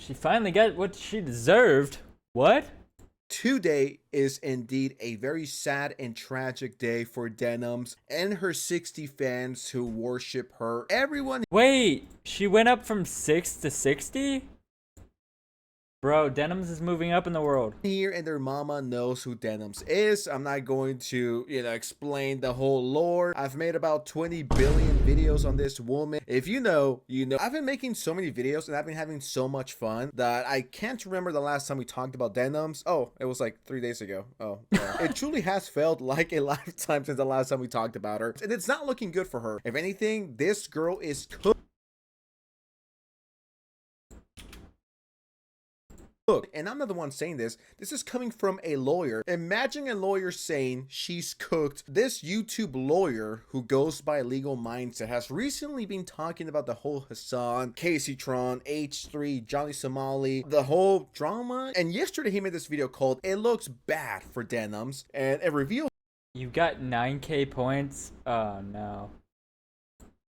She finally got what she deserved. What? Today is indeed a very sad and tragic day for Denims and her 60 fans who worship her. Everyone Wait, she went up from 6 to 60? Bro, Denims is moving up in the world. here and their mama knows who Denims is. I'm not going to, explain the whole lore. I've made about 20 billion videos on this woman. If you know, you know. I've been making so many videos and I've been having so much fun that I can't remember the last time we talked about Denims. Oh, it was like 3 days ago. Oh, yeah. It truly has felt like a lifetime since the last time we talked about her. And it's not looking good for her. If anything, this girl is cooked. And I'm not the one saying this. This is coming from a lawyer. Imagine a lawyer saying she's cooked. This YouTube lawyer who goes by Legal Mindset has recently been talking about the whole Hassan, Casey Tron, H3, Johnny Somali, the whole drama. And yesterday he made this video called "It Looks Bad for Denims," and it reveals You got 9k points? Oh no.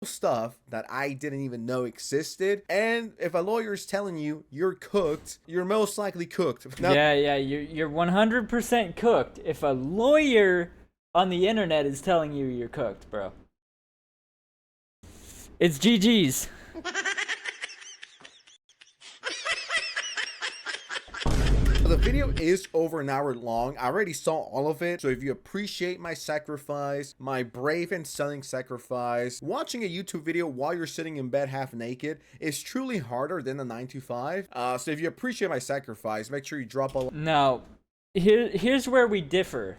stuff that I didn't even know existed. And if a lawyer is telling you you're cooked, you're most likely cooked. Now, Yeah, you're 100% cooked if a lawyer on the internet is telling you you're cooked, bro. It's GG's. the video is over an hour long. I already saw all of it. So if you appreciate my sacrifice, my brave and stunning sacrifice, watching a YouTube video while you're sitting in bed half naked is truly harder than the 9 to 5. So if you appreciate my sacrifice, make sure you drop a Now, here's where we differ.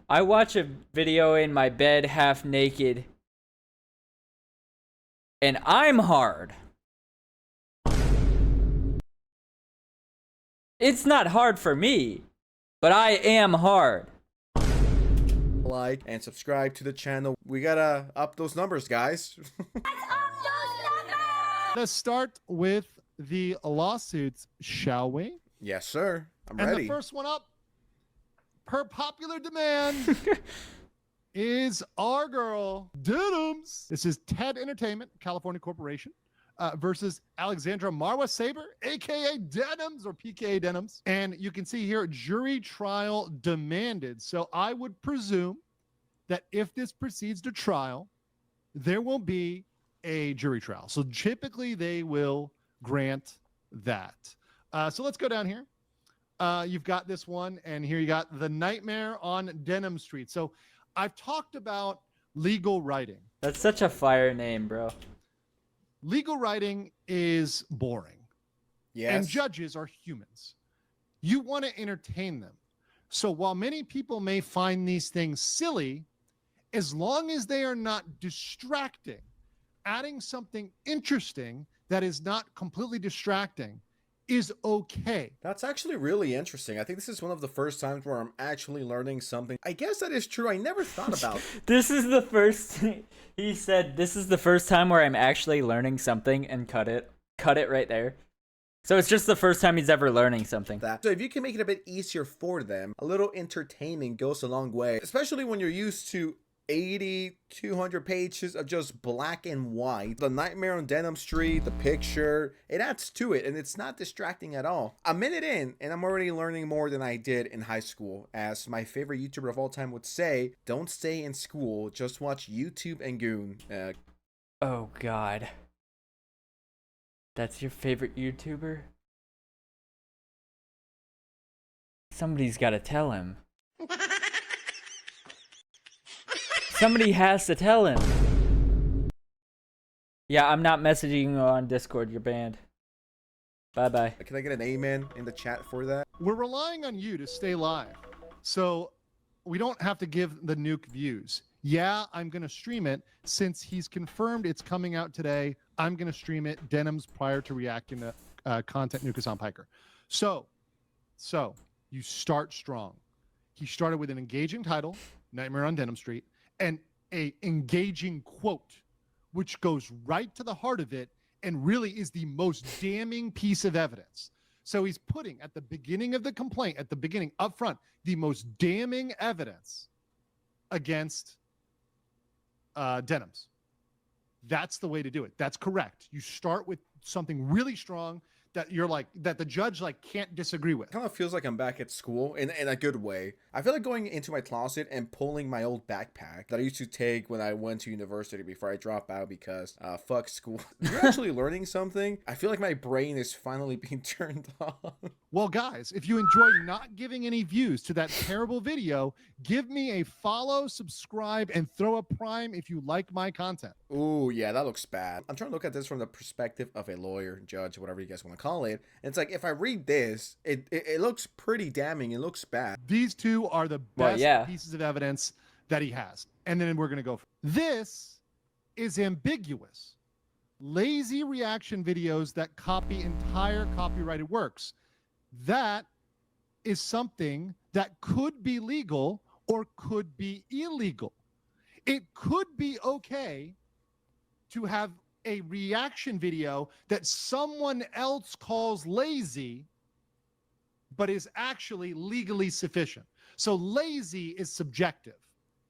I watch a video in my bed half naked, and I'm hard. It's not hard for me, but I am hard. like and subscribe to the channel. We gotta up those numbers, guys. Let's start with the lawsuits, shall we? Yes, sir. I'm And ready. the first one up, per popular demand, is our girl, Denims. This is TED Entertainment, California Corporation, versus Alexandra Marwa Saber, aka Denims or PKA Denims. And you can see here, jury trial demanded. So I would presume that if this proceeds to trial, there will be a jury trial. So typically they will grant that. So let's go down here. You've got this one, and here you got The Nightmare on Denim Street. So I've talked about legal writing. That's such a fire name, bro. Legal writing is boring. Yes. And judges are humans. You want to entertain them. So while many people may find these things silly, as long as they are not distracting, adding something interesting that is not completely distracting is okay. That's actually really interesting. I think this is one of the first times where I'm actually learning something. I guess that is true. I never thought about. This is the first. He said, "This is the first time where I'm actually learning something," and cut it right there. So it's just the first time he's ever learning something. That. So if you can make it a bit easier for them, a little entertaining goes a long way, especially when you're used to 80, 200 pages of just black and white. The Nightmare on Denim Street, the picture, it adds to it, and it's not distracting at all. A minute in, and I'm already learning more than I did in high school. As my favorite YouTuber of all time would say, don't stay in school, just watch YouTube and Goon. Oh God. That's your favorite YouTuber? Somebody's got to tell him. Somebody has to tell him. Yeah, I'm not messaging you on Discord. You're banned. Bye-bye. Can I get an amen in the chat for that? We're relying on you to stay live. So we don't have to give the nuke views. Yeah, I'm going to stream it. Since he's confirmed it's coming out today, I'm going to stream it, Denims, prior to reacting to content nuke Hassan Piker. So you start strong. He started with an engaging title, Nightmare on Denim Street, and a engaging quote, which goes right to the heart of it and really is the most damning piece of evidence. So he's putting at the beginning of the complaint, at the beginning, up front, the most damning evidence against Denims. That's the way to do it. That's correct. You start with something really strong that you're like, that the judge like can't disagree with. Kind of feels like I'm back at school in a good way. I feel like going into my closet and pulling my old backpack that I used to take when I went to university before I dropped out because fuck school. You're actually learning something. I feel like my brain is finally being turned on. Well, guys, if you enjoy not giving any views to that terrible video, give me a follow, subscribe, and throw a prime if you like my content. Ooh, yeah, that looks bad. I'm trying to look at this from the perspective of a lawyer, judge, whatever you guys want to call it. And it's like, if I read this, it looks pretty damning. It looks bad. These two are the best pieces of evidence that he has. And then we're going to go. This is ambiguous. Lazy reaction videos that copy entire copyrighted works. That is something that could be legal or could be illegal. It could be okay to have a reaction video that someone else calls lazy, but is actually legally sufficient. So lazy is subjective.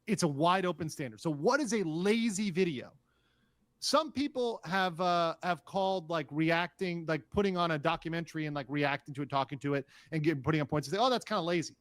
It's a wide open standard. So what is a lazy video? Some people have called like reacting, like putting on a documentary and like reacting to it, talking to it, and putting up points and say, oh, that's kind of lazy.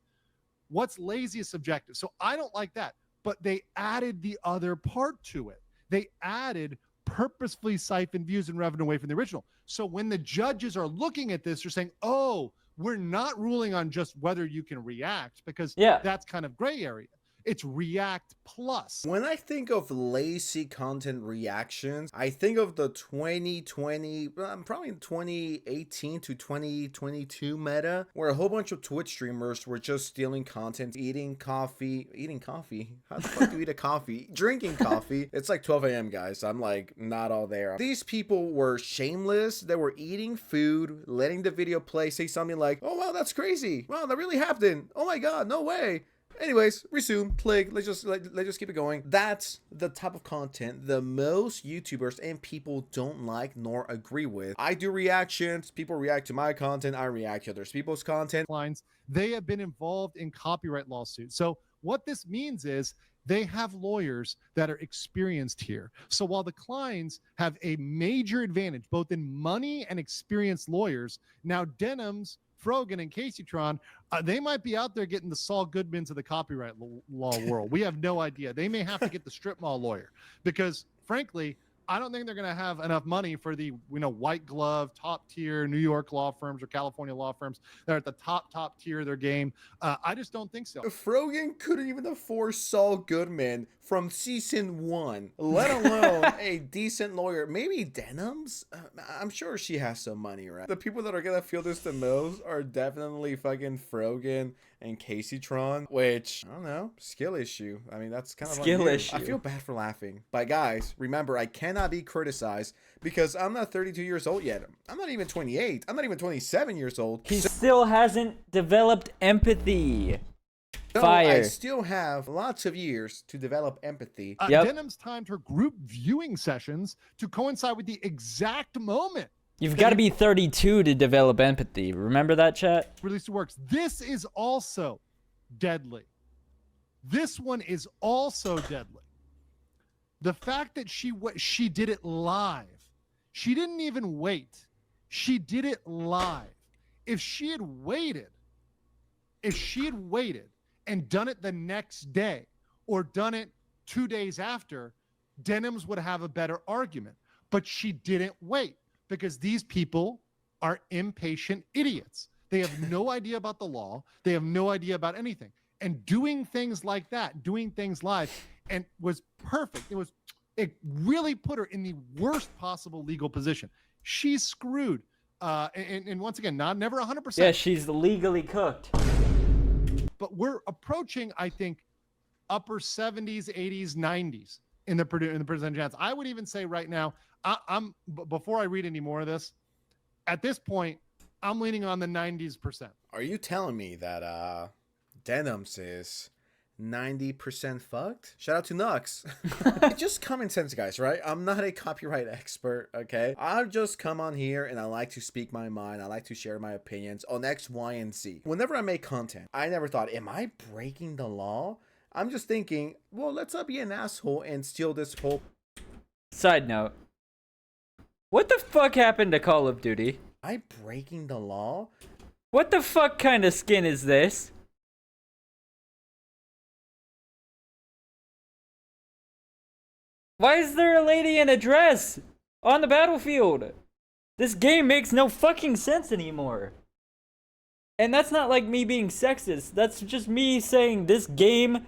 What's lazy is subjective. So I don't like that. But they added the other part to it. They added purposefully siphon views and revenue away from the original. So when the judges are looking at this, they're saying, oh, we're not ruling on just whether you can react, because that's kind of gray area. It's React Plus. When I think of lazy content reactions, I think of the 2020, probably 2018 to 2022 meta, where a whole bunch of Twitch streamers were just stealing content, eating coffee. How the fuck do you eat a coffee? Drinking coffee. It's like 12 a.m. guys. I'm like not all there. These people were shameless. They were eating food, letting the video play, say something like, oh wow, that's crazy. Wow, that really happened. Oh my God, no way. Anyways, resume, click, let's just keep it going. That's the type of content the most YouTubers and people don't like nor agree with. I do reactions, people react to my content, I react to other people's content. They have been involved in copyright lawsuits. So what this means is they have lawyers that are experienced here. So while the Kleins have a major advantage, both in money and experienced lawyers, now Denims, Frogan, and Caseytron, they might be out there getting the Saul Goodmans of the copyright law world. We have no idea. They may have to get the strip mall lawyer because, frankly, I don't think they're going to have enough money for the white glove, top tier New York law firms or California law firms that are at the top tier of their game. I just don't think so. Frogan couldn't even afford Saul Goodman from season 1, let alone a decent lawyer. Maybe Denims? I'm sure she has some money, right? The people that are gonna feel this the most are definitely fucking Frogan and Caseytron, which, I don't know, skill issue. I mean, that's kind of skill issue. I feel bad for laughing. But guys, remember, I cannot be criticized because I'm not 32 years old yet. I'm not even 28. I'm not even 27 years old. He still hasn't developed empathy. So Fire. I still have lots of years to develop empathy. Denims timed her group viewing sessions to coincide with the exact moment. You've got to be 32 to develop empathy. Remember that, chat? Release works. This is also deadly. This one is also deadly. The fact that she did it live. She didn't even wait. She did it live. If she had waited and done it the next day or done it 2 days after, Denims would have a better argument. But she didn't wait because these people are impatient idiots. They have no idea about the law. They have no idea about anything. And doing things like that, doing things live, and was perfect. It really put her in the worst possible legal position. She's screwed. And once again, never 100%. Yeah, she's legally cooked. But we're approaching, I think, upper 70s, 80s, 90s in the percentage chance. I would even say right now, before I read any more of this, at this point, I'm leaning on the 90s%. Are you telling me that Denims is 90% fucked? Shout out to Nux. It's just common sense, guys, right? I'm not a copyright expert, okay? I've just come on here and I like to speak my mind. I like to share my opinions on X, Y, and Z. Whenever I make content, I never thought, am I breaking the law? I'm just thinking, well, let's not be an asshole and steal this whole Side note. What the fuck happened to Call of Duty? I breaking the law? What the fuck kind of skin is this? Why is there a lady in a dress on the battlefield? This game makes no fucking sense anymore. And that's not like me being sexist. That's just me saying this game,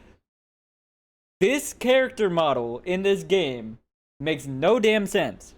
this character model in this game makes no damn sense.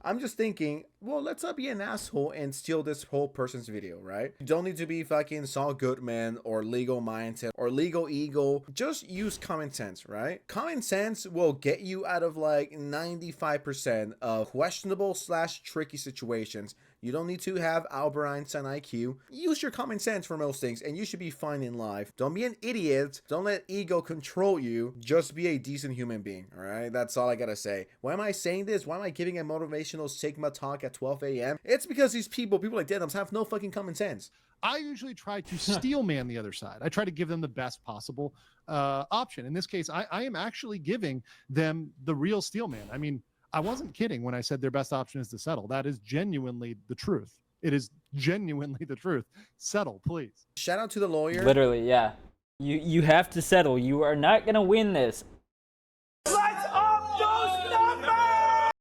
I'm just thinking, well, let's not be an asshole and steal this whole person's video, right? You don't need to be fucking Saul Goodman or legal mindset or legal eagle. Just use common sense, right? Common sense will get you out of like 95% of questionable / tricky situations. You don't need to have Albert Einstein IQ. Use your common sense for most things and you should be fine in life. Don't be an idiot. Don't let ego control you. Just be a decent human being, all right? That's all I gotta say. Why am I saying this? Why am I giving a motivational Sigma talk at 12 a.m.? It's because these people like Denims, have no fucking common sense. I usually try to steel man the other side. I try to give them the best possible option. In this case, I am actually giving them the real steel man. I mean, I wasn't kidding when I said their best option is to settle. That is genuinely the truth. It is genuinely the truth. Settle, please. Shout out to the lawyer. Literally, yeah. You have to settle. You are not gonna win this. Let's up those numbers!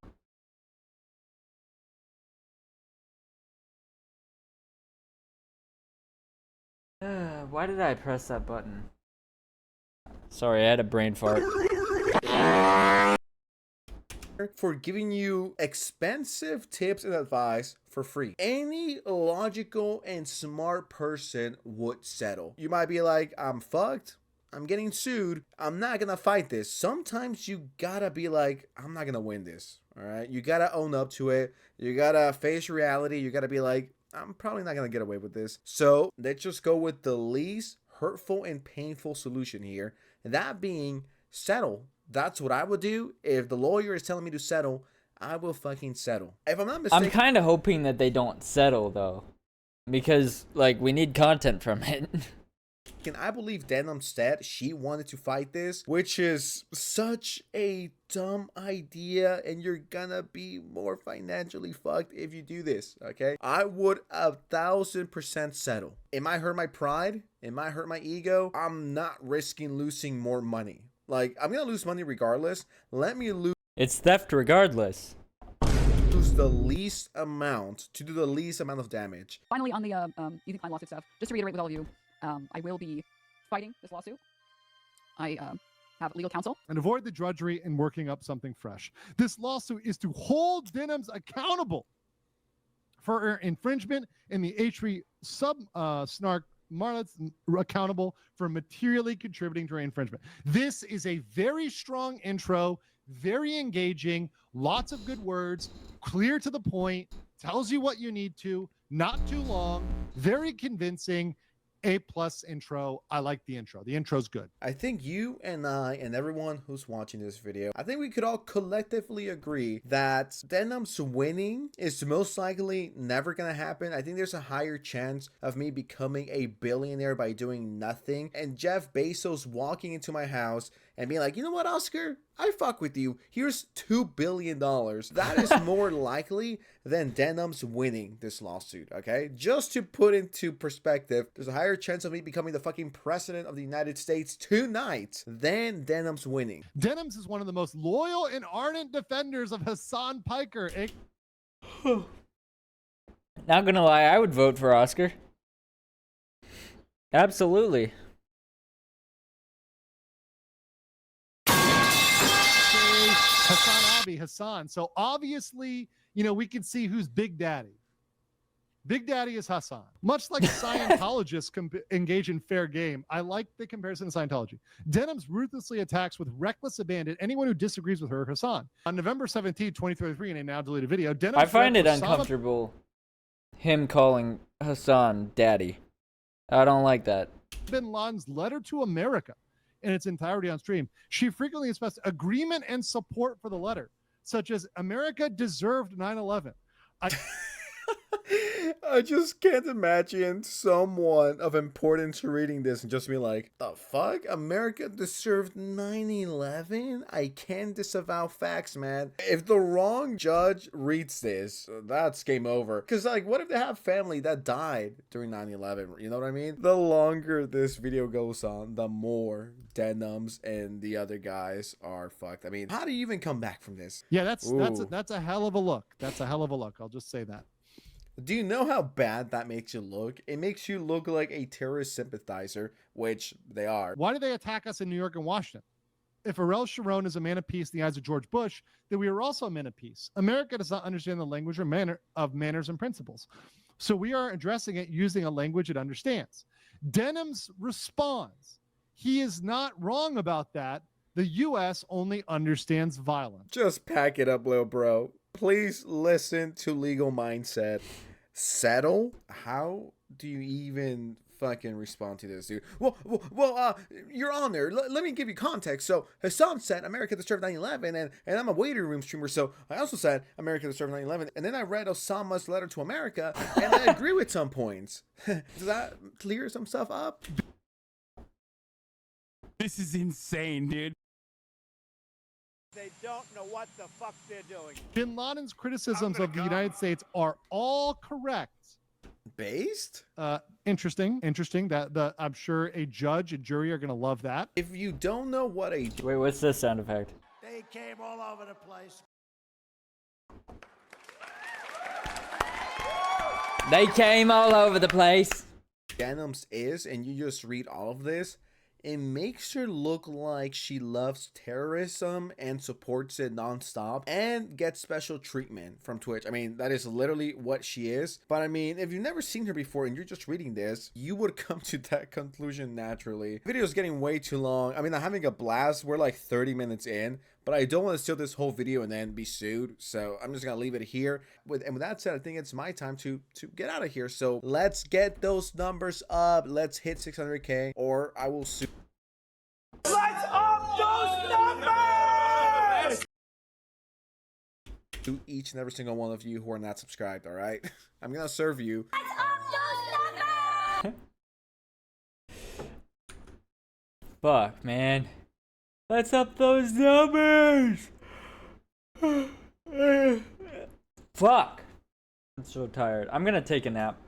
Why did I press that button? Sorry, I had a brain fart. For giving you expensive tips and advice for free. Any logical and smart person would settle. You might be like, I'm fucked. I'm getting sued. I'm not gonna fight this. Sometimes you gotta be like, I'm not gonna win this. All right. You gotta own up to it. You gotta face reality. You gotta be like, I'm probably not gonna get away with this. So let's just go with the least hurtful and painful solution here. That being settle. That's what I would do. If the lawyer is telling me to settle, I will fucking settle. If I'm not mistaken, I'm kind of hoping that they don't settle though, because like we need content from it. I believe Denims said she wanted to fight this, which is such a dumb idea, and you're gonna be more financially fucked if you do this. Okay, I would 1,000% settle. It might hurt my pride. It might hurt my ego. I'm not risking losing more money. Like, I'm gonna lose money regardless. Let me lose It's theft regardless. the least amount to do the least amount of damage. Finally, on the you can find lawsuit stuff, just to reiterate with all of you, I will be fighting this lawsuit. I have legal counsel. And avoid the drudgery in working up something fresh. This lawsuit is to hold Denims accountable for her infringement in the H3 snark Marlet's accountable for materially contributing to her infringement. This is a very strong intro, very engaging, lots of good words, clear to the point, tells you what you need to, not too long, very convincing. A+ intro. I like the intro. The intro's good. I think you and I and everyone who's watching this video, I think we could all collectively agree that Denims winning is most likely never gonna happen. I think there's a higher chance of me becoming a billionaire by doing nothing and Jeff Bezos walking into my house and being like, you know what, Oscar? I fuck with you. Here's $2 billion. That is more likely than Denims winning this lawsuit, okay? Just to put into perspective, there's a higher chance of me becoming the fucking president of the United States tonight than Denims winning. Denims is one of the most loyal and ardent defenders of Hassan Piker. Not gonna lie, I would vote for Oscar. Absolutely. Hassan. So obviously, you know, we can see who's Big Daddy. Big Daddy is Hassan. Much like Scientologists engage in fair game, I like the comparison to Scientology. Denims ruthlessly attacks with reckless abandon anyone who disagrees with her, Hassan. On November 17, 2023, in a now deleted video, Denims I find it uncomfortable him calling Hassan daddy. I don't like that. Bin Laden's letter to America in its entirety on stream. She frequently expressed agreement and support for the letter, such as America deserved 9/11. I just can't imagine someone of importance reading this and just be like, the fuck? America deserved 9/11? I can't disavow facts, man. If the wrong judge reads this, that's game over. Because, like, what if they have family that died during 9/11? You know what I mean? The longer this video goes on, the more Denims and the other guys are fucked. I mean, how do you even come back from this? Yeah, that's Ooh. that's a hell of a look. That's a hell of a look. I'll just say that. Do you know how bad that makes you look? It makes you look like a terrorist sympathizer, which they are. Why do they attack us in New York and Washington? If Ariel Sharon is a man of peace in the eyes of George Bush, then we are also a man of peace. America does not understand the language or manner of manners and principles. So we are addressing it using a language it understands. Denims responds. He is not wrong about that. The U.S. only understands violence. Just pack it up, little bro. Please listen to Legal Mindset. Settle? How do you even fucking respond to this, dude? Well, Your Honor, let me give you context. So Hassan said America deserved 9/11, and I'm a waiting room streamer, so I also said America deserved 9/11, and then I read Osama's letter to America, and I agree with some points. Does that clear some stuff up? This is insane, dude. They don't know what the fuck they're doing. Bin Laden's criticisms of the United States are all correct. Based? Interesting. That I'm sure a judge and jury are going to love that. If you don't know what a Wait, what's this sound effect? They came all over the place. They came all over the place. Denims is, and you just read all of this, it makes her look like she loves terrorism and supports it nonstop and gets special treatment from Twitch. I mean, that is literally what she is. But I mean, if you've never seen her before and you're just reading this, you would come to that conclusion naturally. The video is getting way too long. I mean, I'm having a blast. We're like 30 minutes in, but I don't want to steal this whole video and then be sued. So I'm just going to leave it here. With that said, I think it's my time to get out of here. So let's get those numbers up. Let's hit 600K or I will sue. Lights off those numbers! To each and every single one of you who are not subscribed, all right? I'm going to serve you. Fuck, man. Let's up those numbers. Fuck. I'm so tired. I'm gonna take a nap.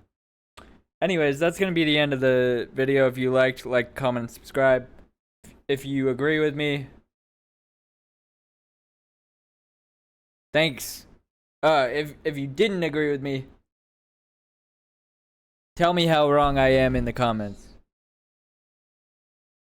Anyways, that's gonna be the end of the video. If you liked, like, comment, and subscribe. If you agree with me, thanks. If you didn't agree with me, tell me how wrong I am in the comments.